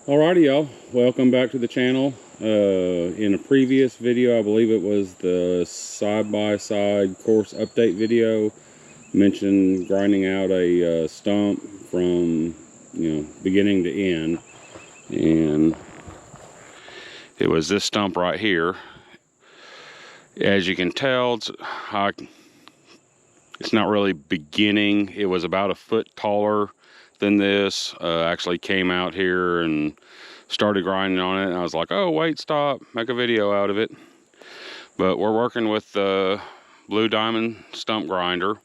Alrighty, y'all, welcome back to the channel. In a previous video, I believe it was the side-by-side course update video, mentioned grinding out a stump from beginning to end, and it was this stump right here. As you can tell, it's not really beginning. It was about a foot taller than this. Actually came out here and started grinding on it, and I was like, oh wait, stop, make a video out of it. But we're working with the Blue Diamond Stump Grinder.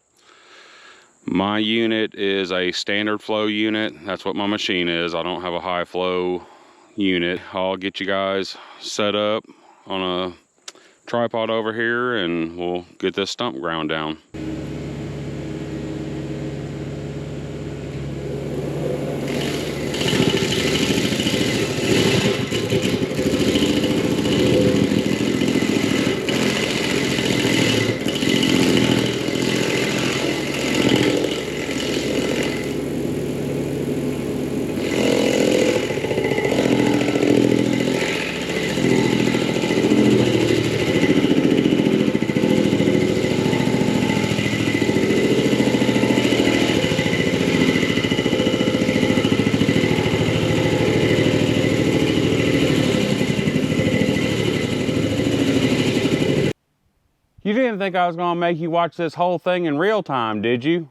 My unit is a standard flow unit. That's what my machine is. I don't have a high flow unit. I'll get you guys set up on a tripod over here and we'll get this stump ground down. You didn't think I was going to make you watch this whole thing in real time, did you?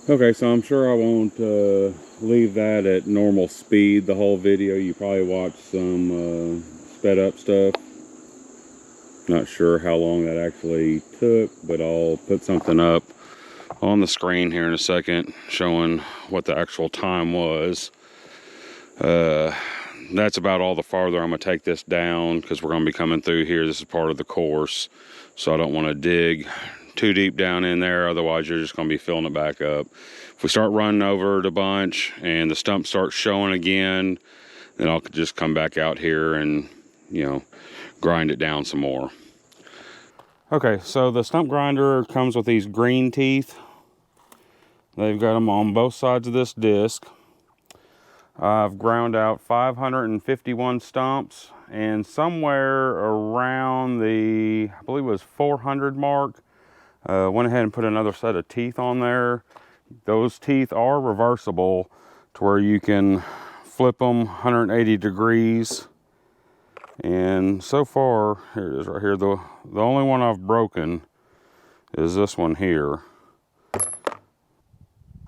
Okay, so I'm sure I won't leave that at normal speed the whole video. You probably watched some sped up stuff. Not sure how long that actually took, but I'll put something up on the screen here in a second showing what the actual time was. That's about all the farther I'm going to take this down, because we're going to be coming through here. This is part of the course, so I don't want to dig too deep down in there, otherwise you're just going to be filling it back up. If we start running over it a bunch and the stump starts showing again, then I'll just come back out here and, you know, grind it down some more. Okay, so the stump grinder comes with these green teeth. They've got them on both sides of this disc. I've ground out 551 stumps, and somewhere around the, I believe it was 400 mark, went ahead and put another set of teeth on there. Those teeth are reversible to where you can flip them 180 degrees. And so far, here it is right here. The only one I've broken is this one here.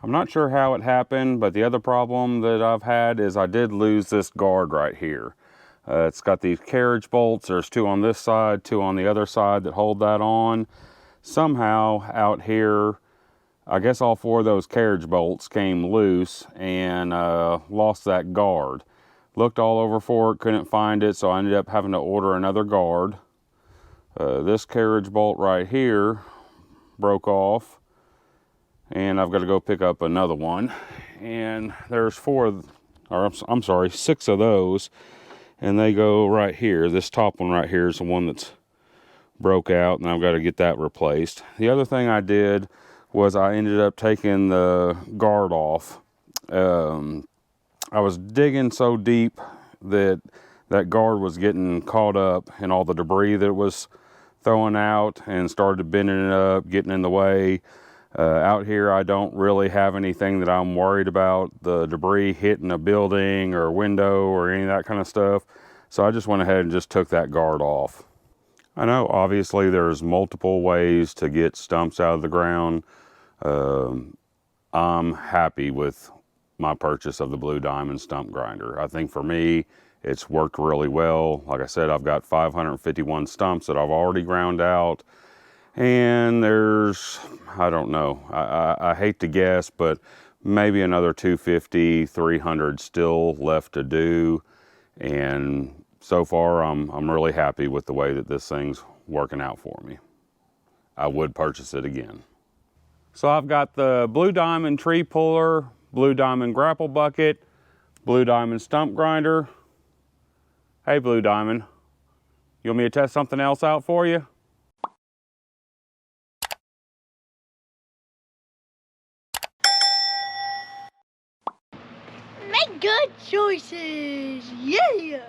I'm not sure how it happened, but the other problem that I've had is I did lose this guard right here. It's got these carriage bolts. There's two on this side, two on the other side that hold that on. Somehow out here, I guess all four of those carriage bolts came loose and lost that guard. Looked all over for it, couldn't find it, so I ended up having to order another guard. This carriage bolt right here broke off, and I've got to go pick up another one. And there's six of those, and they go right here. This top one right here is the one that's broke out, and I've got to get that replaced. The other thing I did was I ended up taking the guard off. I was digging so deep that that guard was getting caught up in all the debris that it was throwing out, and started bending it up, getting in the way. Out here, I don't really have anything that I'm worried about the debris hitting a building or a window or any of that kind of stuff. So I just went ahead and just took that guard off. I know obviously there's multiple ways to get stumps out of the ground. I'm happy with my purchase of the Blue Diamond Stump Grinder. I think for me, it's worked really well. Like I said, I've got 551 stumps that I've already ground out. And there's, I don't know, I hate to guess, but maybe another 250, 300 still left to do. And so far, I'm really happy with the way that this thing's working out for me. I would purchase it again. So I've got the Blue Diamond tree puller, Blue Diamond grapple bucket, Blue Diamond stump grinder. Hey, Blue Diamond, you want me to test something else out for you? Make good choices, yeah!